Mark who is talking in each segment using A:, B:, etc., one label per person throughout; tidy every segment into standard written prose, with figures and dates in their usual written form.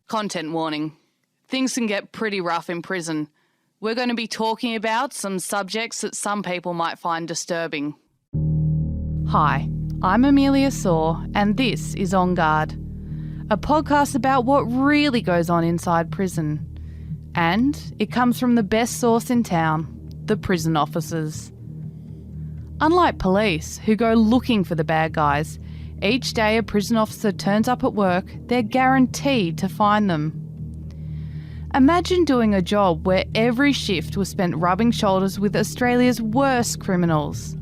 A: Content warning. Things can get pretty rough in prison. We're going to be talking about some subjects that some people might find disturbing. Hi, I'm Amelia Saw, and this is On Guard, a podcast about what really goes on inside prison. And it comes from the best source in town, the prison officers. Unlike police, who go looking for the bad guys, each day a prison officer turns up at work, they're guaranteed to find them. Imagine doing a job where every shift was spent rubbing shoulders with Australia's worst criminals.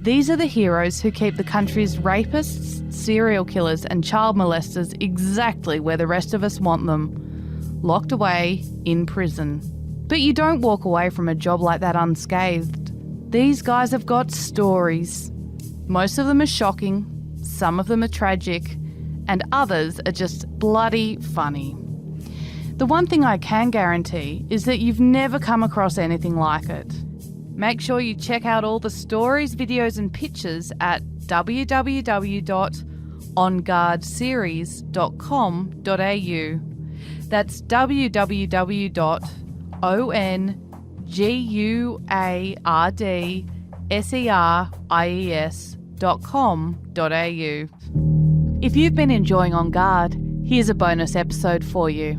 A: These are the heroes who keep the country's rapists, serial killers and child molesters exactly where the rest of us want them, locked away in prison. But you don't walk away from a job like that unscathed. These guys have got stories. Most of them are shocking, some of them are tragic, and others are just bloody funny. The one thing I can guarantee is that you've never come across anything like it. Make sure you check out all the stories, videos and pictures at www.onguardseries.com.au. That's www.onguardseries.com.au. If you've been enjoying On Guard, here's a bonus episode for you.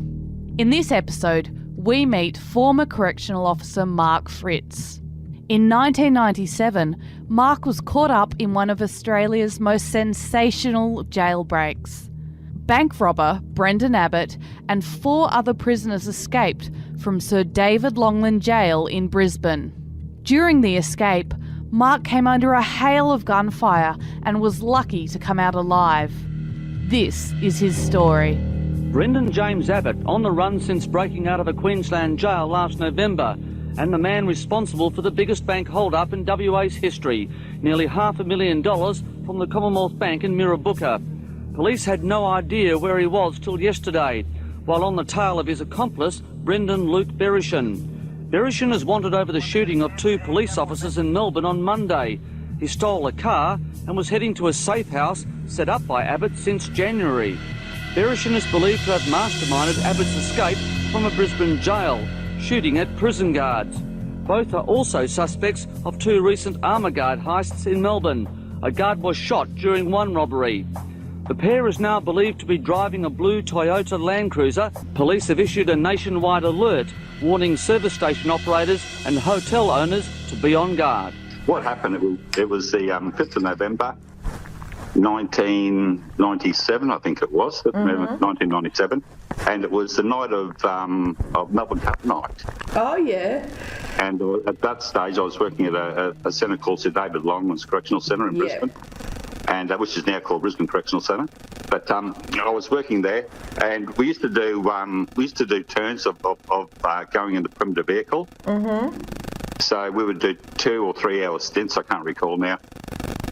A: In this episode, we meet former correctional officer Mark Fritz. In 1997, Mark was caught up in one of Australia's most sensational jailbreaks. Bank robber Brendan Abbott and 4 other prisoners escaped from Sir David Longland Jail in Brisbane. During the escape, Mark came under a hail of gunfire and was lucky to come out alive. This is his story.
B: Brendan James Abbott, on the run since breaking out of a Queensland jail last November, and the man responsible for the biggest bank hold-up in WA's history, nearly $500,000 from the Commonwealth Bank in Mirrabooka. Police had no idea where he was till yesterday, while on the tail of his accomplice, Brendan Luke Berishan. Berishan is wanted over the shooting of 2 police officers in Melbourne on Monday. He stole a car and was heading to a safe house set up by Abbott since January. Berishan is believed to have masterminded Abbott's escape from a Brisbane jail, shooting at prison guards. Both are also suspects of 2 recent armour guard heists in Melbourne. A guard was shot during one robbery. The pair is now believed to be driving a blue Toyota Land Cruiser. Police have issued a nationwide alert warning service station operators and hotel owners to be on guard.
C: What happened, it was the 5th of November, 1997, I think it was, 1997, and it was the night of Melbourne Cup night.
D: Oh, yeah.
C: And at that stage, I was working at a centre called Sir David Longland's Correctional Centre in Brisbane, and which is now called Brisbane Correctional Centre. But I was working there, and we used to do turns of going in the primitive vehicle. Mm-hmm. So we would do 2 or 3 hour stints. I can't recall now.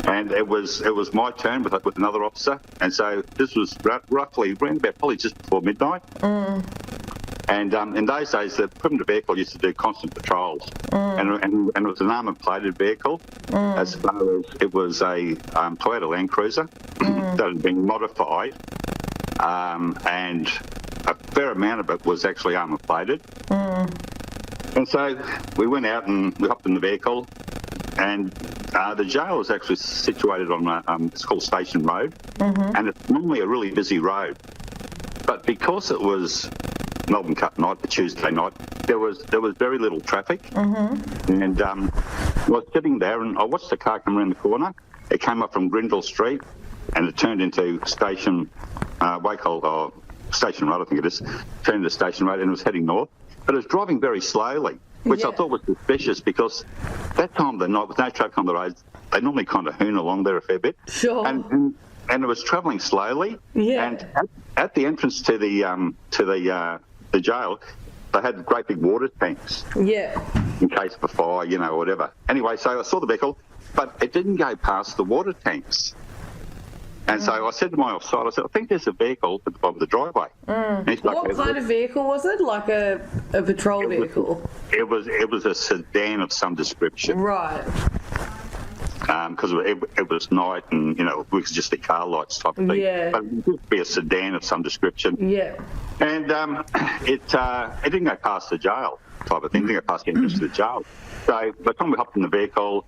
C: And it was my turn with another officer, and so this was roughly around about probably just before midnight. Mm. And in those days, the primitive vehicle used to do constant patrols, and it was an armour-plated vehicle, as far as it was a Toyota Land Cruiser that had been modified, and a fair amount of it was actually armour-plated. And so we went out and we hopped in the vehicle, and the jail is actually situated on it's called Station Road, and it's normally a really busy road. But because it was Melbourne Cup night, the Tuesday night, there was very little traffic. And I was sitting there and I watched the car come around the corner. It came up from Grindle Street and it turned into Station Station Road, I think it is. Turned into Station Road and it was heading north. But it was driving very slowly, which I thought was suspicious because that time of the night, with no traffic on the roads, they normally kind of hoon along there a fair bit. Sure. And it was travelling slowly. Yeah. And at the entrance to the jail, they had great big water tanks. Yeah. In case of a fire, or whatever. Anyway, so I saw the vehicle, but it didn't go past the water tanks. And so I said to my offside, I think there's a vehicle at the bottom of the driveway. Like,
D: what kind of vehicle was it? Like a patrol vehicle?
C: It was a sedan of some description.
D: Right.
C: because it was night and, you know, it was just the car lights type of thing.
D: Yeah.
C: But it would be a sedan of some description.
D: Yeah.
C: And it didn't go past the jail type of thing. It didn't go past the entrance to the jail. So by the time we hopped in the vehicle,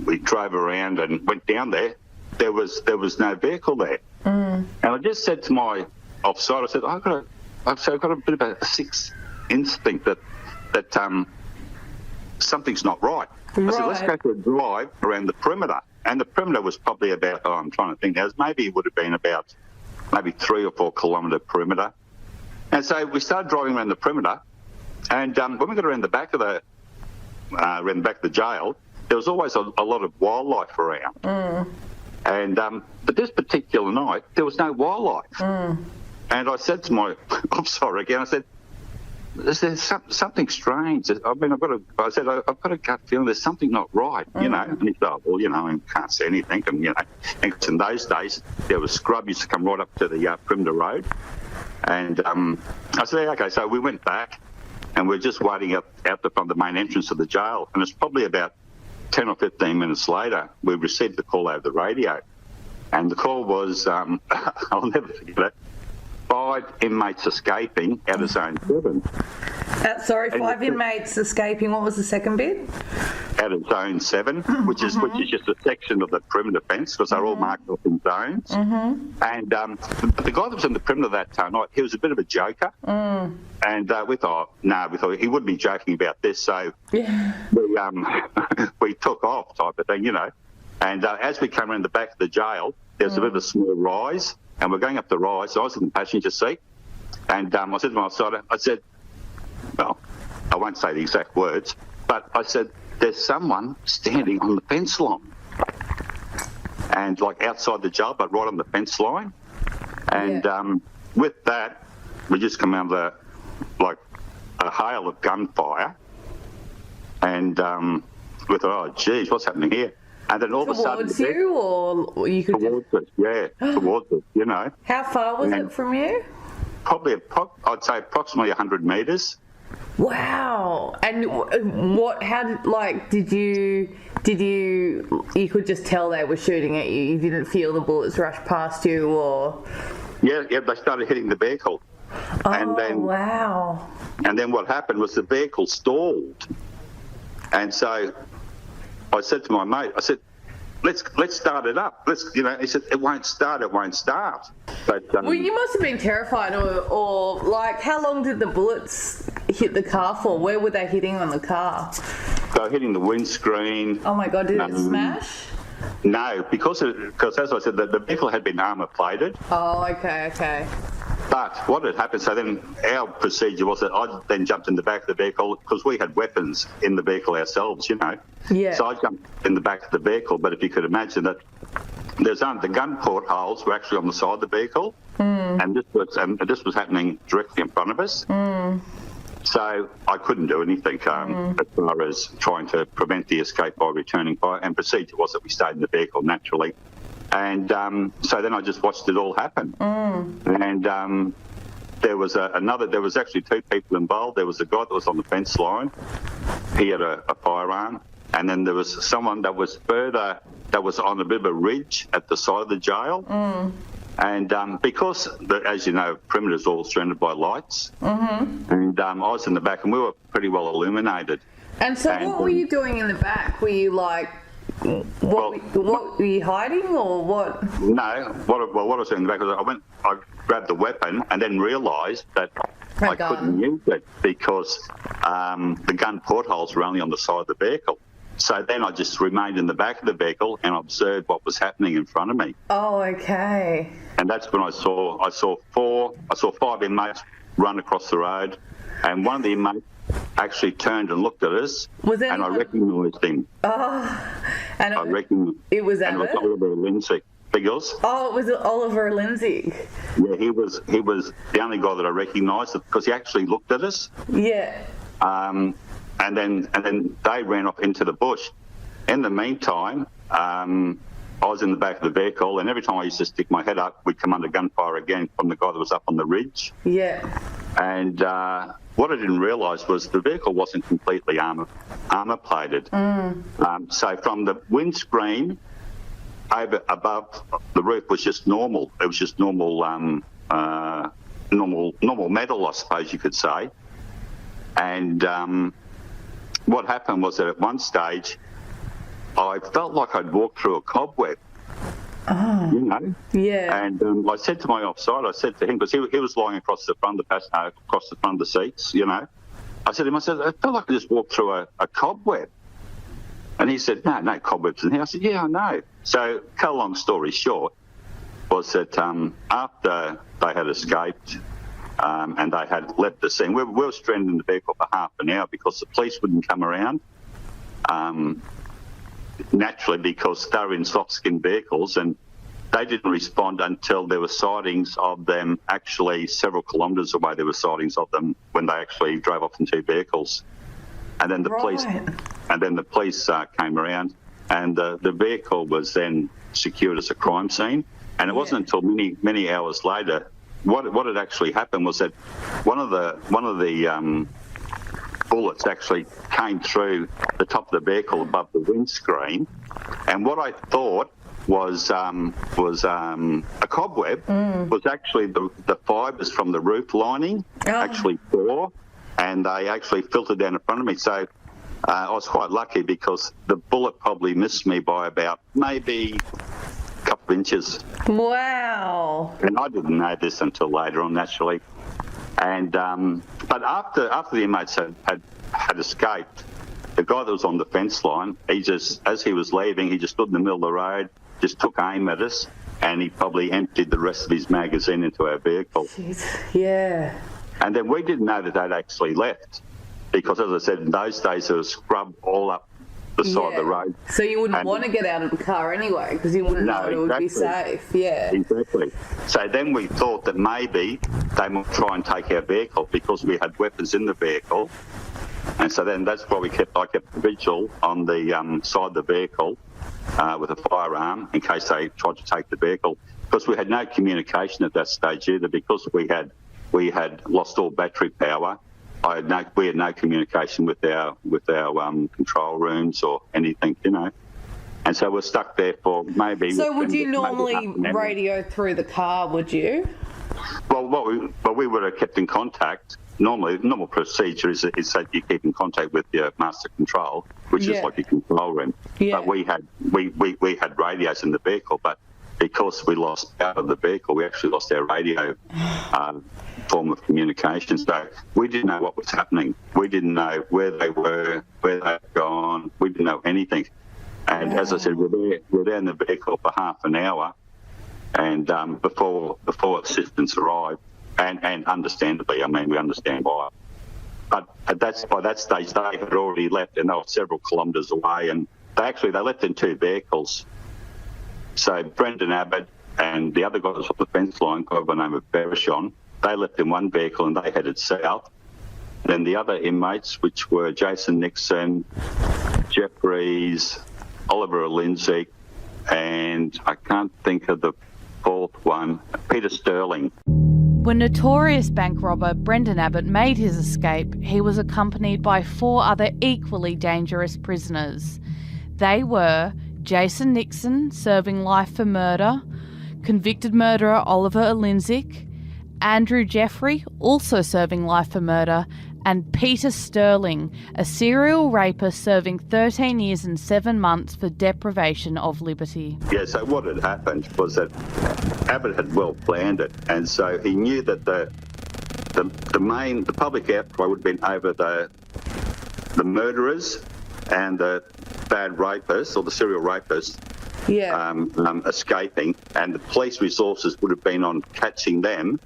C: we drove around and went down there. There was no vehicle there. And I just said to my officer, I said, I've got a bit of a sixth instinct that something's not right. I said, let's go for a drive around the perimeter. And the perimeter was probably about, I'm trying to think now, maybe it would have been about maybe 3 or 4 kilometre perimeter. And so we started driving around the perimeter. And when we got around the back of the jail, there was always a lot of wildlife around. And but this particular night, there was no wildlife. And I said to my officer again, I said, there's something strange. I mean, I've got a gut feeling there's something not right, you know. And he said, oh, well, you know, I can't see anything. And, you know, and in those days, there was scrub used to come right up to the perimeter road. And I said, okay, so we went back and we're just waiting out the front of the main entrance of the jail. And it's probably about 10 or 15 minutes later, we received the call over the radio. And the call was, I'll never forget it, 5 inmates escaping out of Zone 7.
D: 5 inmates escaping. What was the second bit?
C: Out of Zone 7, which is just a section of the perimeter fence, because they're all marked off in zones. And the guy that was in the perimeter that night, he was a bit of a joker. And we thought he wouldn't be joking about this, so we took off type of thing, you know. And as we came around the back of the jail, there was a bit of a small rise, and we're going up the rise. So I was in the passenger seat, and I said to my officer, I said, well, I won't say the exact words, but I said, there's someone standing on the fence line. And like outside the jail, but right on the fence line. And with that, we just come out of like a hail of gunfire. And we thought, oh, geez, what's happening here? And then all of a sudden...
D: Towards you, or you could
C: towards us, yeah, towards us, you know.
D: How far was it from you?
C: Probably, I'd say approximately 100 metres.
D: Wow. And did you could just tell they were shooting at you? You didn't feel the bullets rush past you, or?
C: Yeah, they started hitting the vehicle.
D: Wow.
C: And then what happened was the vehicle stalled. And so I said to my mate, I said, let's start it up. He said, it won't start. But,
D: well, you must have been terrified, or like, how long did the bullets hit the car for? Where were they hitting on the car?
C: They were hitting the windscreen.
D: Oh my God, did it smash?
C: No, because as I said, the vehicle had been armour plated.
D: Oh, okay.
C: But what had happened, so then our procedure was that I then jumped in the back of the vehicle, because we had weapons in the vehicle ourselves, you know.
D: Yeah.
C: So I jumped in the back of the vehicle, but if you could imagine that the gun portholes were actually on the side of the vehicle, and this was happening directly in front of us. So I couldn't do anything as far as trying to prevent the escape by returning fire, and procedure was that we stayed in the vehicle naturally. And so then I just watched it all happen. And there was actually 2 people involved. There was a guy that was on the fence line. He had a firearm. And then there was someone that was on a bit of a ridge at the side of the jail. And because, as you know, perimeter is all surrounded by lights. And I was in the back, and we were pretty well illuminated.
D: And so what were you doing in the back? Were you like... What were you hiding, or what?
C: No, what I was doing in the back was I grabbed the weapon and then realised that I couldn't use it because the gun portholes were only on the side of the vehicle. So then I just remained in the back of the vehicle and observed what was happening in front of me.
D: Oh, okay.
C: And that's when I saw 5 inmates run across the road, and one of the inmates actually turned and looked at us, and I recognised him.
D: Oh, and
C: I reckon
D: it was Abbott?
C: And it was Oliver Lindsay. Because
D: it was Oliver Lindsay.
C: Yeah, he was the only guy that I recognised, because he actually looked at us.
D: Yeah.
C: And then they ran off into the bush. In the meantime, I was in the back of the vehicle, and every time I used to stick my head up, we'd come under gunfire again from the guy that was up on the ridge.
D: Yeah.
C: And what I didn't realise was the vehicle wasn't completely armour plated. So from the windscreen over above the roof was just normal. It was just normal metal, I suppose you could say. And what happened was that at one stage, I felt like I'd walked through a cobweb.
D: Oh.
C: You know?
D: Yeah.
C: And I said to my offside, I said to him, because he was lying across the front of the seats, you know. I said to him, I felt like I just walked through a cobweb. And he said, no cobwebs in here. I said, yeah, I know. So, cut a long story short, was that after they had escaped and they had left the scene, we were stranded in the vehicle for half an hour because the police wouldn't come around. Naturally, because they were in soft-skinned vehicles, and they didn't respond until there were sightings of them actually several kilometres away. There were sightings of them when they actually drove off in two vehicles, and then the police came around, and the vehicle was then secured as a crime scene. And it wasn't until many hours later. What had actually happened was that one of the bullets actually came through the top of the vehicle above the windscreen, and what I thought was a cobweb was actually the fibres from the roof lining actually tore, and they actually filtered down in front of me. So I was quite lucky because the bullet probably missed me by about maybe a couple of inches.
D: Wow.
C: And I didn't know this until later on, naturally. And but after the inmates had escaped, the guy that was on the fence line, as he was leaving, he just stood in the middle of the road, just took aim at us, and he probably emptied the rest of his magazine into our vehicle.
D: Jeez. Yeah.
C: And then we didn't know that they'd actually left, because as I said, in those days there was scrub all up the side of the road.
D: So you wouldn't want to get out of the car anyway, because you wouldn't know it would be safe. Yeah.
C: Exactly. So then we thought that maybe they might try and take our vehicle because we had weapons in the vehicle. And so then that's why I kept vigil on the side of the vehicle with a firearm in case they tried to take the vehicle. Because we had no communication at that stage either, because we had lost all battery power. We had no communication with our control rooms or anything, you know. And so we're stuck there for maybe... So
D: would you normally radio through the car, would you?
C: Well, we would have kept in contact. Normally, the normal procedure is that you keep in contact with your master control, which is like your control room. Yeah. But we had radios in the vehicle, but because we lost out of the vehicle, we actually lost our radio form of communication. So we didn't know what was happening. We didn't know where they were, where they'd gone. We didn't know anything. And as I said, we're there in the vehicle for half an hour, and before assistance arrived. And understandably, I mean, we understand why. But by that stage, they had already left, and they were several kilometres away. And they left in two vehicles. So Brendan Abbott and the other guy that was off the fence line, guy by the name of Bereshon, they left in one vehicle and they headed south. Then the other inmates, which were Jason Nixon, Jeffries, Oliver Lindsay, and I can't think of the fourth one, Peter Sterling.
A: When notorious bank robber Brendan Abbott made his escape, he was accompanied by 4 other equally dangerous prisoners. They were Jason Nixon, serving life for murder, convicted murderer Oliver Lindsay, Andrew Jeffrey, also serving life for murder, and Peter Sterling, a serial rapist serving 13 years and 7 months for deprivation of liberty.
C: Yeah, so what had happened was that Abbott had well planned it, and so he knew that the public outcry would have been over the murderers and the bad rapists, or the serial rapists, escaping, and the police resources would have been on catching them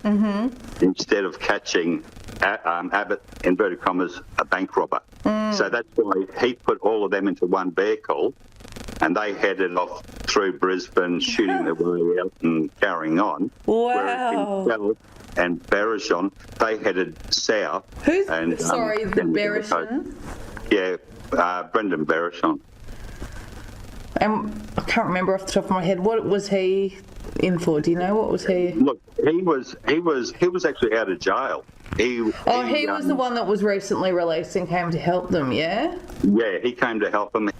C: instead of catching Abbott, inverted commas, a bank robber. So that's why he put all of them into one vehicle, and they headed off through Brisbane, shooting their way out and carrying on.
D: Wow.
C: Whereas himself and Bereshon, they headed south.
D: Who's, the Bereshon?
C: Yeah, Brendan Bereshon.
D: I can't remember off the top of my head. What was he in for? Do you know what was he?
C: Look, he was actually out of jail. He
D: was the one that was recently released and came to help them, yeah?
C: Yeah, he came to help them.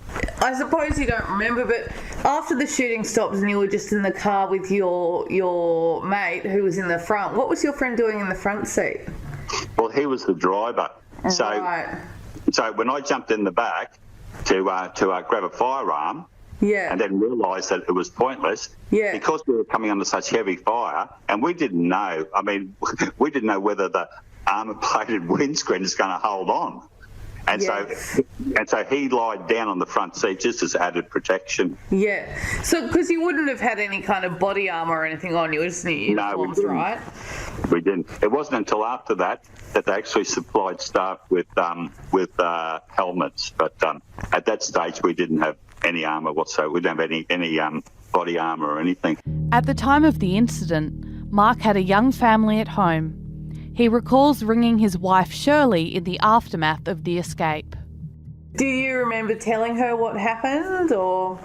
D: I suppose you don't remember, but after the shooting stopped and you were just in the car with your mate who was in the front, what was your friend doing in the front seat?
C: Well, he was the driver.
D: Right.
C: So when I jumped in the back to grab a firearm,
D: yeah,
C: and then realised that it was pointless, because we were coming under such heavy fire, and we didn't know. I mean, we didn't know whether the armour-plated windscreen is going to hold on. And so he lied down on the front seat just as added protection.
D: Yeah. So, because you wouldn't have had any kind of body armour or anything on you, just in your uniforms, right?
C: We didn't. It wasn't until after that they actually supplied staff with helmets. But at that stage, we didn't have any armour whatsoever. We didn't have any body armour or anything.
A: At the time of the incident, Mark had a young family at home. He recalls ringing his wife Shirley in the aftermath of the escape.
D: Do you remember telling her what happened, or...?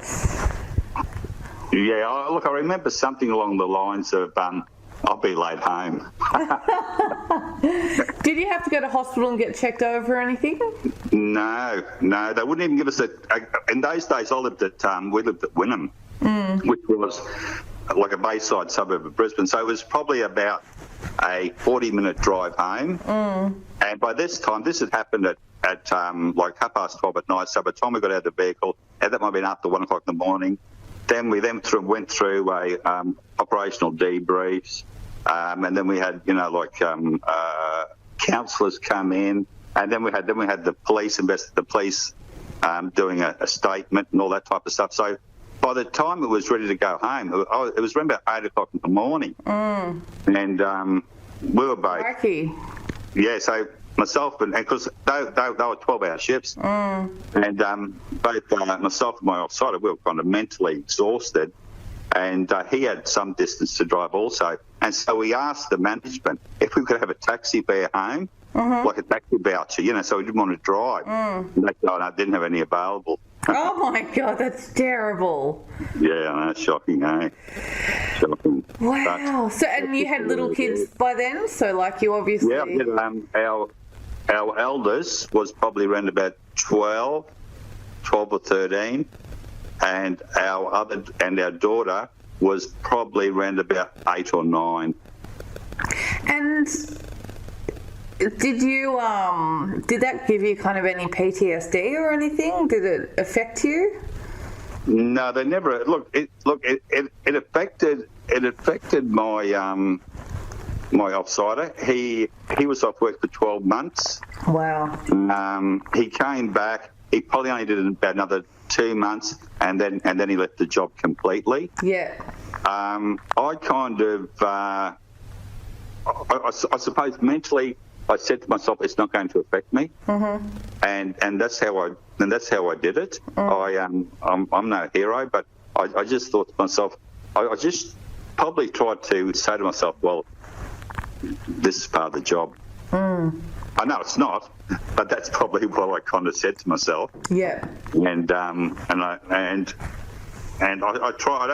C: Yeah, I remember something along the lines of, I'll be late home.
D: Did you have to go to hospital and get checked over or anything?
C: No, they wouldn't even give us in those days we lived at Wynnum, which was like a bayside suburb of Brisbane, so it was probably about a 40-minute drive home. And by this time, this had happened at like 12:30 at night, so by the time we got out of the vehicle, and that might have been after 1 o'clock in the morning, then we went through a operational debriefs, and then we had counsellors come in, and then we had the police doing a statement and all that type of stuff. So by the time it was ready to go home, it was around about 8 o'clock in the morning, and we were both.
D: Wacky.
C: Yeah, so myself and because they were 12-hour shifts, and both myself and my offsider, we were kind of mentally exhausted, and he had some distance to drive also, and so we asked the management if we could have a taxi fare home, like a taxi voucher, so we didn't want to drive. And they said, no, didn't have any available.
D: Oh my God, that's terrible.
C: Yeah, that's shocking, eh? Shocking.
D: Wow. So, and you had little kids by then? So, like, you obviously...
C: Yeah, our eldest was probably around about 12 or 13, and our daughter was probably around about 8 or 9. And
D: did that give you kind of any PTSD or anything? Did it affect you?
C: No, they never. It affected my my offsider. He was off work for 12 months.
D: Wow.
C: He came back. He probably only did about another 2 months, and then he left the job completely.
D: Yeah.
C: I kind of, I suppose mentally, I said to myself, it's not going to affect me, and that's how I did it. I'm no hero, but I just thought to myself, I just probably tried to say to myself, well, this is part of the job. I know it's not, but that's probably what I kind of said to myself.
D: Yeah.
C: And I tried.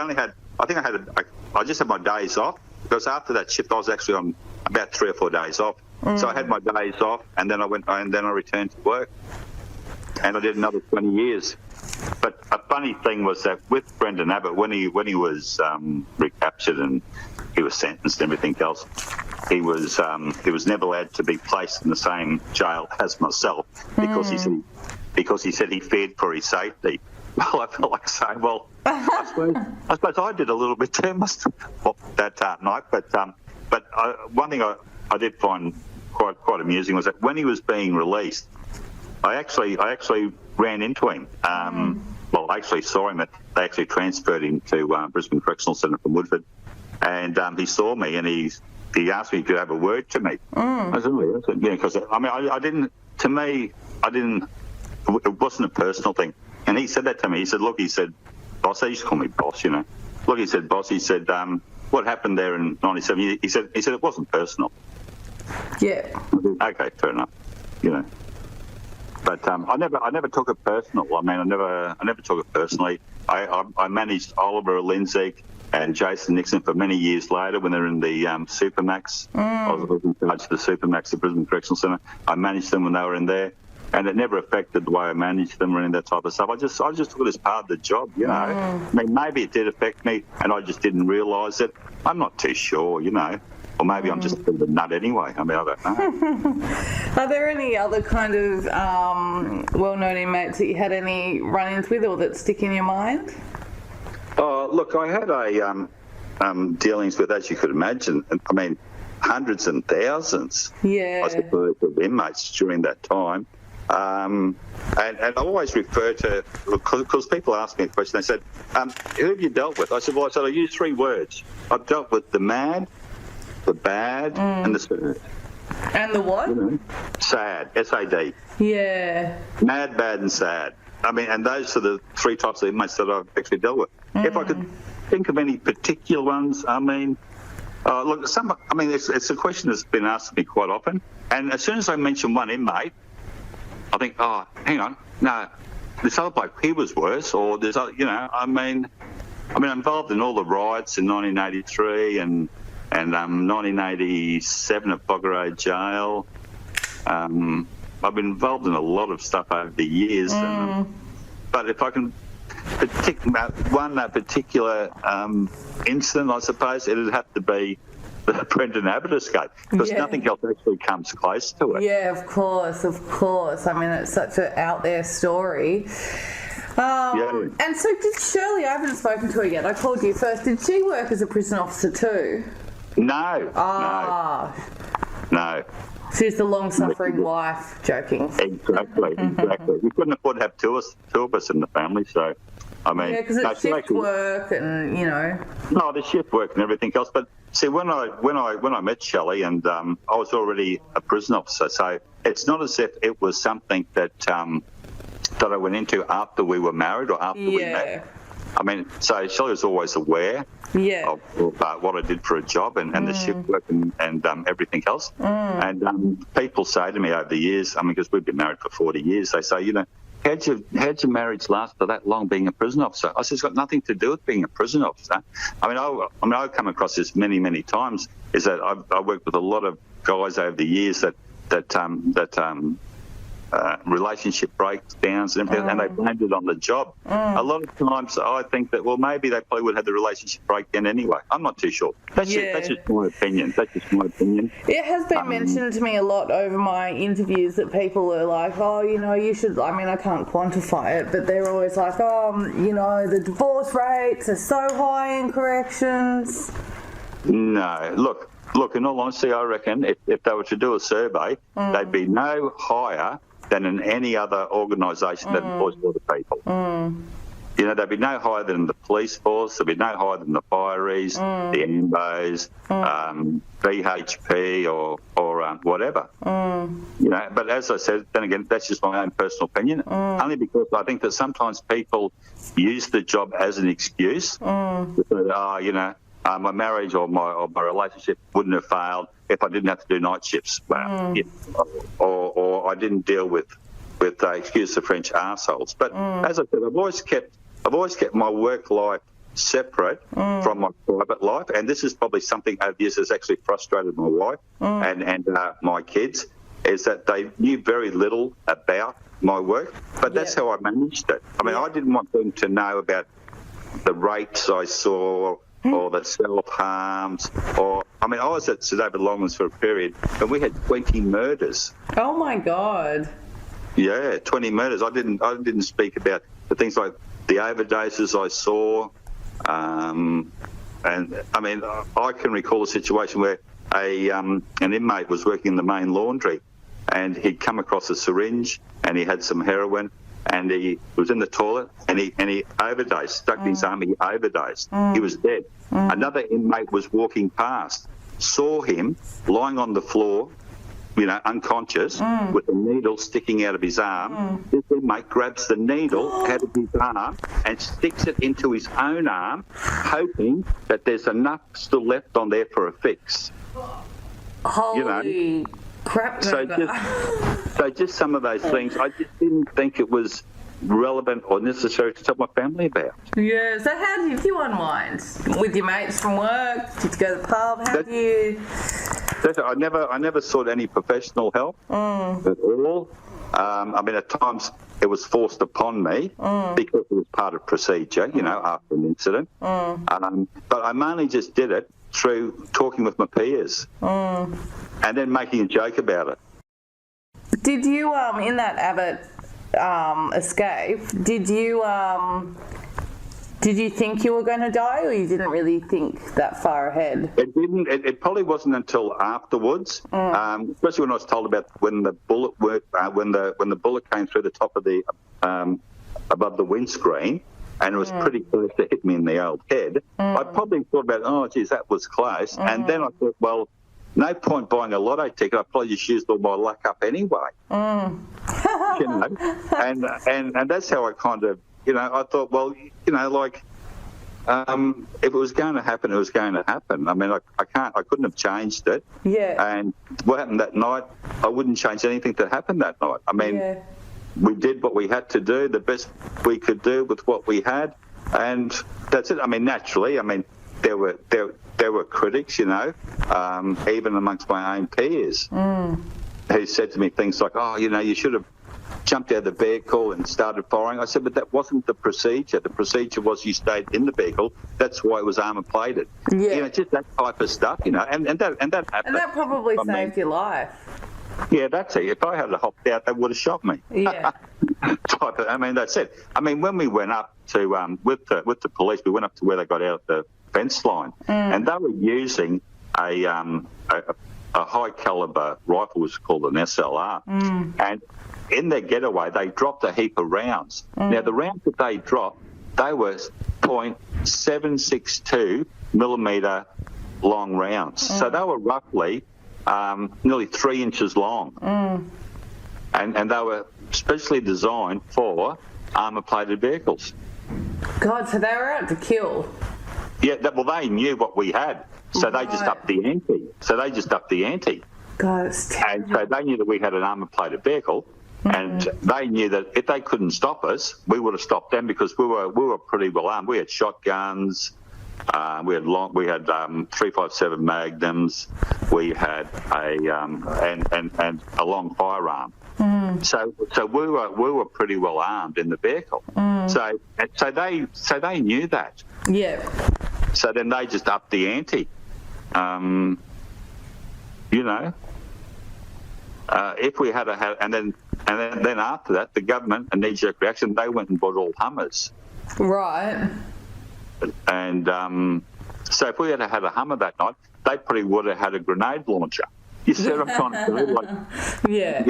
C: I just had my days off, because after that shift I was actually on about 3 or 4 days off. So I had my days off, and then I returned to work, and I did another 20 years. But a funny thing was that with Brendan Abbott, when he was recaptured and he was sentenced and everything else, he was never allowed to be placed in the same jail as myself, because he said he feared for his safety. Well, I felt like saying, well, I suppose I did a little bit too much that night. But one thing I did find quite amusing was that when he was being released, I actually ran into him. Well, I actually saw him. They actually transferred him to Brisbane Correctional Centre from Woodford, and he saw me and he asked me if he could have a word to me. I said, oh, yeah, because I didn't. To me, it wasn't a personal thing. And he said that to me. He said, look, boss, they used to call me boss, Look, he said, boss, what happened there in 97? He said it wasn't personal.
D: Yeah.
C: Okay, fair enough, But But I never took it personal. I mean, I never took it personally. I managed Oliver Lindsay and Jason Nixon for many years later when they were in the Supermax. I was in charge of the Supermax at Brisbane Correctional Centre. I managed them when they were in there, and it never affected the way I managed them or any of that type of stuff. I just took it as part of the job, you know. I mean, maybe it did affect me, and I just didn't realise it. I'm not too sure, you know. Or maybe I'm just a bit of a nut anyway. I mean, I don't know.
D: Are there any other kind of well-known inmates that you had any run-ins with or that stick in your mind?
C: Oh, look, I had dealings with, as you could imagine, I mean, hundreds and thousands, I suppose, of inmates during that time. And I always refer to, because people ask me a question, they said, who have you dealt with? I said, well, I use 3 words. I've dealt with the mad, the bad, and the sad.
D: And the what?
C: You know, sad, S-A-D.
D: Yeah.
C: Mad, bad, and sad. I mean, and those are the 3 types of inmates that I've actually dealt with. If I could think of any particular ones, I mean, look, it's a question that's been asked of me quite often. And as soon as I mention one inmate, I think, oh, hang on, no, this other bloke, he was worse, or there's, you know, I mean, I'm involved in all the riots in 1983 and 1987 at Boggeray Jail. I've been involved in a lot of stuff over the years. But if I can pick one particular incident, I suppose it would have to be the Brendan Abbott escape, because nothing else actually comes close to it.
D: Yeah, of course. I mean, it's such an out there story. And so did Shirley, I haven't spoken to her yet, I called you first, did she work as a prison officer too?
C: No.
D: She's the long-suffering wife, joking.
C: Exactly. We couldn't afford to have two of us in the family, so, I mean...
D: Yeah, because it's shift work and, you know...
C: No, the shift work and everything else, but see, when I met Shelley, and I was already a prison officer, so it's not as if it was something that I went into after we were married or after we met. I mean, so Shelley was always aware of what I did for a job and the shift work and everything else. And people say to me over the years, I mean, because we've been married for 40 years, they say, you know, how'd your marriage last for that long being a prison officer? I said, it's got nothing to do with being a prison officer. I've come across this many times, is that I've worked with a lot of guys over the years that relationship breakdowns and everything, and they blamed it on the job. A lot of times I think that, well, maybe they probably would have the relationship breakdown anyway. I'm not too sure. That's just my opinion.
D: It has been mentioned to me a lot over my interviews that people are like, oh, you know, you should, I mean, I can't quantify it, but they're always like, oh, you know, the divorce rates are so high in corrections.
C: No, look, in all honesty, I reckon if they were to do a survey, they'd be no higher than in any other organisation that employs a lot of people. You know, they'd be no higher than the police force, they'd be no higher than the fireys, the AMBOs, BHP or whatever. You know, but as I said, then again, that's just my own personal opinion, only because I think that sometimes people use the job as an excuse to say, you know, my marriage or my relationship wouldn't have failed if I didn't have to do night shifts, or I didn't deal with excuse the French arseholes. But as I said, I've always kept my work life separate from my private life, and this is probably something over the years that's actually frustrated my wife and my kids, is that they knew very little about my work, but that's how I managed it. I mean, I didn't want them to know about the rapes I saw, or the self-harms, or... I mean, I was at Sir David Longman's for a period, and we had 20 murders.
D: Oh, my God.
C: Yeah, 20 murders. I didn't speak about the things like the overdoses I saw. And, I mean, I can recall a situation where an inmate was working in the main laundry, and he'd come across a syringe, and he had some heroin, and he was in the toilet and he overdosed, stuck in his arm, he overdosed. He was dead. Another inmate was walking past, saw him lying on the floor, you know, unconscious, with a needle sticking out of his arm. This inmate grabs the needle out of his arm and sticks it into his own arm, hoping that there's enough still left on there for a fix.
D: Holy... Crap.
C: So just some of those things, I just didn't think it was relevant or necessary to tell my family about.
D: Yeah, so how did you unwind? With your mates from work? Did you go to the pub? How do you...
C: I never sought any professional help at all. I mean, at times it was forced upon me because it was part of procedure, after an incident. But I mainly just did it through talking with my peers and then making a joke about it.
D: Did you, in that Abbott escape, did you think you were going to die, or you didn't really think that far ahead?
C: It didn't. It probably wasn't until afterwards, especially when I was told about when the bullet when the bullet came through the top of the above the windscreen, and it was pretty close to hit me in the old head. I probably thought about, oh, geez, that was close, and then I thought, well, no point buying a lotto ticket. I probably just used all my luck up anyway. And that's how I kind of. I thought, well, if it was going to happen, it was going to happen. I mean, I couldn't have changed it. Yeah. And what happened that night, I wouldn't change anything that happened that night. I mean, we did what we had to do, the best we could do with what we had, and that's it. I mean, naturally, there were critics, even amongst my own peers, who said to me things like, oh, you should have jumped out of the vehicle and started firing. I said, but that wasn't the procedure. The procedure was you stayed in the vehicle. That's why it was armour plated. Yeah. Just that type of stuff, and that happened.
D: And that probably saved your life.
C: Yeah, that's it. If I had hopped out, they would have shot me.
D: Yeah.
C: That's it. When we went up to with the police, we went up to where they got out the fence line, and they were using a high caliber rifle, which is called an SLR, and in their getaway, they dropped a heap of rounds. Now, the rounds that they dropped, they were .762 millimetre long rounds. So they were roughly nearly 3 inches long. And they were specially designed for armour-plated vehicles.
D: God, so they were out to kill.
C: Yeah, they knew what we had, so they just upped the ante.
D: God, it's terrible.
C: And so they knew that we had an armour-plated vehicle. And they knew that if they couldn't stop us, we would have stopped them, because we were pretty well armed. We had shotguns, we had 357 Magnums, we had and a long firearm. So we were pretty well armed in the vehicle. So they knew that.
D: Yeah.
C: So then they just upped the ante. If we had and then after that, the government, a knee-jerk reaction, they went and bought all Hummers.
D: Right.
C: And so if we had had a Hummer that night, they probably would have had a grenade launcher. You see what I'm trying to do?
D: Yeah.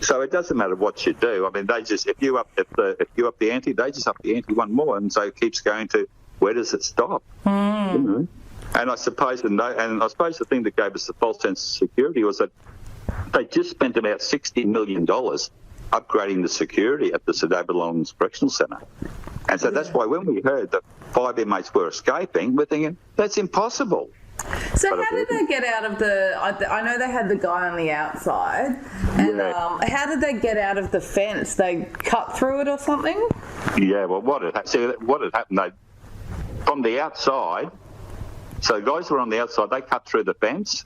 C: So it doesn't matter what you do. I mean, they just if you up the ante, they just up the ante one more, and so it keeps going to where does it stop? And I suppose the thing that gave us the false sense of security was that they just spent about $60 million upgrading the security at the Sir David Lawrence Correctional Centre. And so that's why when we heard that 5 inmates were escaping, we're thinking, that's impossible.
D: So how did they get out of I know they had the guy on the outside, and how did they get out of the fence? They cut through it or something?
C: Yeah, well, what had happened, from the outside, so the guys who were on the outside, they cut through the fence,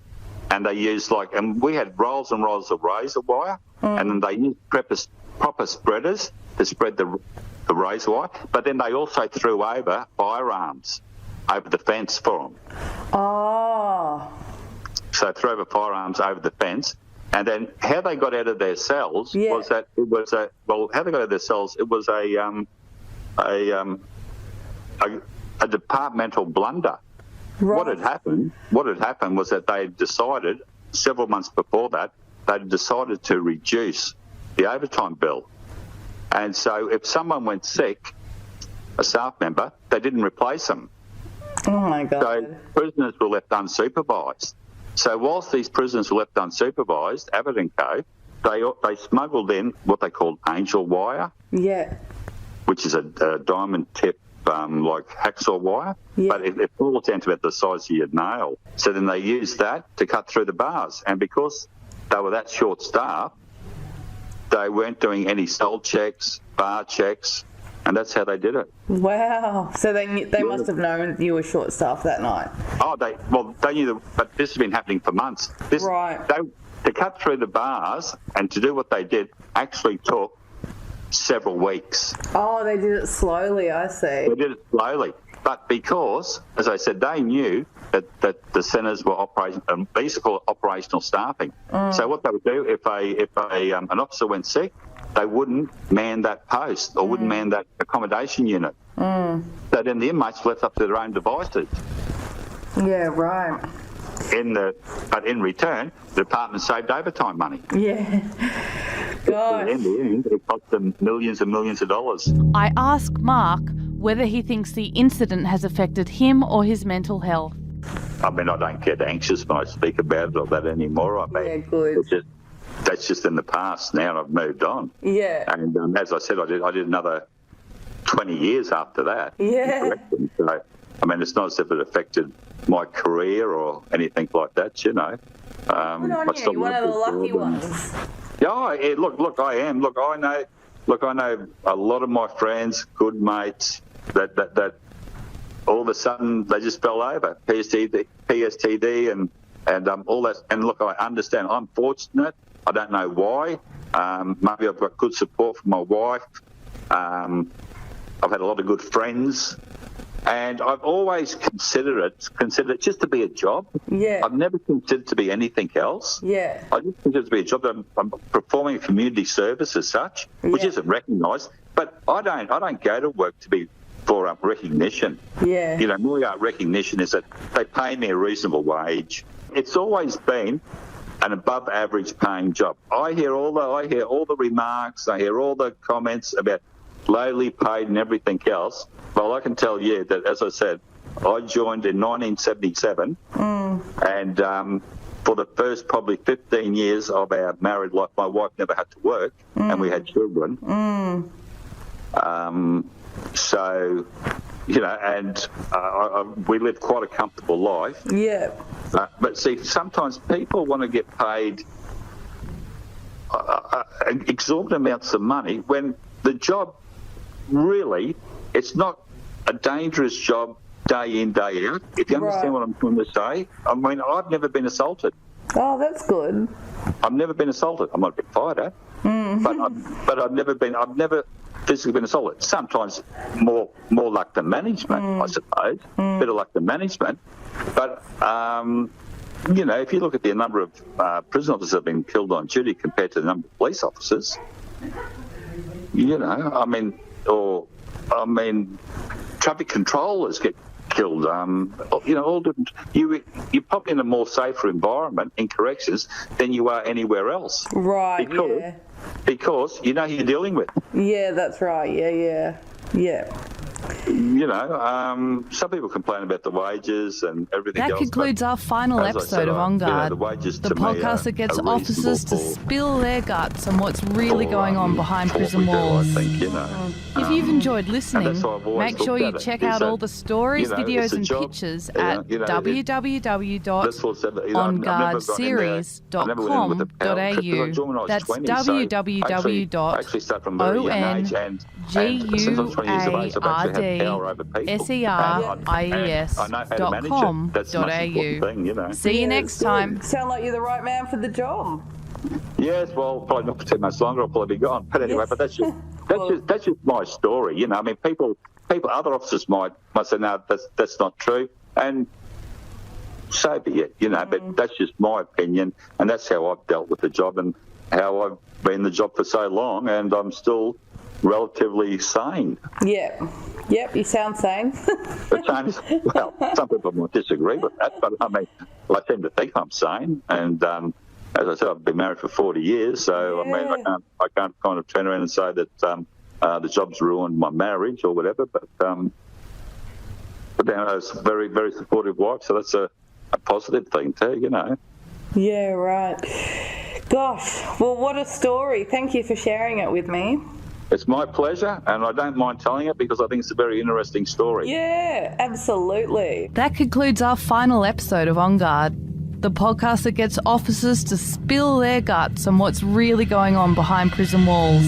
C: and they used and we had rolls and rolls of razor wire, and then they used proper spreaders to spread the razor wire, but then they also threw over firearms over the fence for them.
D: Oh.
C: So threw over firearms over the fence, and then how they got out of their cells was that it was how they got out of their cells, it was a departmental blunder.
D: Right.
C: What had happened was that they had decided, several months before that, they'd decided to reduce the overtime bill. And so if someone went sick, a staff member, they didn't replace them.
D: Oh, my God.
C: So prisoners were left unsupervised. So whilst these prisoners were left unsupervised, Abbott and Co., they smuggled in what they called angel wire.
D: Yeah.
C: Which is a diamond tip like hacksaw wire,
D: Yeah.
C: but it falls down to about the size of your nail. So then they use that to cut through the bars, and because they were that short staffed, they weren't doing any cell checks, bar checks, and that's how they did it.
D: Wow. So they must have known you were short staffed that night.
C: Oh, they knew but this has been happening for months.
D: Right.
C: To cut through the bars and to do what they did actually took several weeks.
D: Oh, they did it slowly, I see.
C: They did it slowly. But because, as I said, they knew that the centres were operating, they used to call it operational staffing. So what they would do, if an officer went sick, they wouldn't man that post or wouldn't man that accommodation unit. So then the inmates left up to their own devices.
D: Yeah, right.
C: But in return, the department saved overtime money.
D: Yeah. Gosh.
C: In the end, it cost them millions and millions of dollars.
A: I ask Mark whether he thinks the incident has affected him or his mental health.
C: I mean, I don't get anxious when I speak about it or that anymore. I mean,
D: Yeah, good.
C: That's just in the past now, and I've moved on.
D: Yeah.
C: And as I said, I did another 20 years after that.
D: Yeah.
C: So, I mean, it's not as if it affected my career or anything like that, you know.
D: Good on you. One of the lucky ones.
C: Yeah, look, I am. Look, I know a lot of my friends, good mates, that all of a sudden they just fell over, PTSD and all that. And look, I understand. I'm fortunate. I don't know why. Maybe I've got good support from my wife. I've had a lot of good friends. And I've always considered it just to be a job.
D: Yeah.
C: I've never considered it to be anything else.
D: Yeah.
C: I just consider it to be a job. I'm performing community service as such, which isn't recognised. But I don't go to work to be for recognition.
D: Yeah.
C: You know, my recognition is that they pay me a reasonable wage. It's always been an above average paying job. I hear all the remarks. I hear all the comments about lowly paid and everything else. Well, I can tell you that, as I said, I joined in 1977, and for the first probably 15 years of our married life, my wife never had to work, and we had children. So, you know, and we lived quite a comfortable life.
D: Yeah.
C: But see, sometimes people want to get paid exorbitant amounts of money when the job really, it's not a dangerous job day in, day out. If you understand what I'm trying to say. I mean, I've never been assaulted.
D: Oh, that's good.
C: I've never been assaulted. I might get fired at, but I've never physically been assaulted. Sometimes more luck than management, I suppose. Better luck than management. But, you know, if you look at the number of prison officers that have been killed on duty compared to the number of police officers, you know, I mean, traffic controllers get killed. You know, all different. You're probably in a more safer environment in corrections than you are anywhere else.
D: Right.
C: Because you know who you're dealing with.
D: Yeah, that's right. Yeah.
C: You know, some people complain about the wages and everything else.
A: That concludes our final episode of On Guard,
C: the wages
A: the
C: to me
A: podcast that gets officers to spill their guts on what's really going on behind prison walls.
C: I think, you know.
A: If you've enjoyed listening, make sure you check out all the stories,
C: you know,
A: videos and pictures at www.onguardseries.com.au. That's www.onguardseries.com.au. See you next time.
D: Sound like you're the right man for the job.
C: Yes, well, probably not for 2 months longer. I'll probably be gone. But anyway, but that's just my story. You know, I mean, people, other officers might say, no, that's not true, and so be it. You know, but that's just my opinion, and that's how I've dealt with the job and how I've been in the job for so long, and I'm still relatively sane.
D: Yeah. Yep, you sound sane.
C: Well, some people might disagree with that, but I mean, I seem to think I'm sane, and as I said, I've been married for 40 years, so I mean, I can't kind of turn around and say that the job's ruined my marriage or whatever. But then I was a very, very supportive wife, so that's a positive thing too, you know.
D: Yeah, right. Gosh, well, what a story. Thank you for sharing it with me.
C: It's my pleasure, and I don't mind telling it because I think it's a very interesting story.
D: Yeah, absolutely.
A: That concludes our final episode of On Guard, the podcast that gets officers to spill their guts on what's really going on behind prison walls.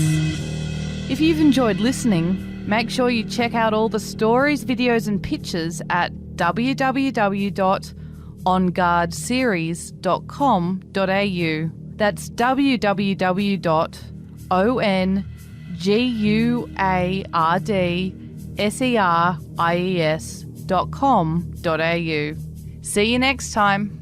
A: If you've enjoyed listening, make sure you check out all the stories, videos and pictures at www.onguardseries.com.au. That's www.onguardseries.com.au. See you next time.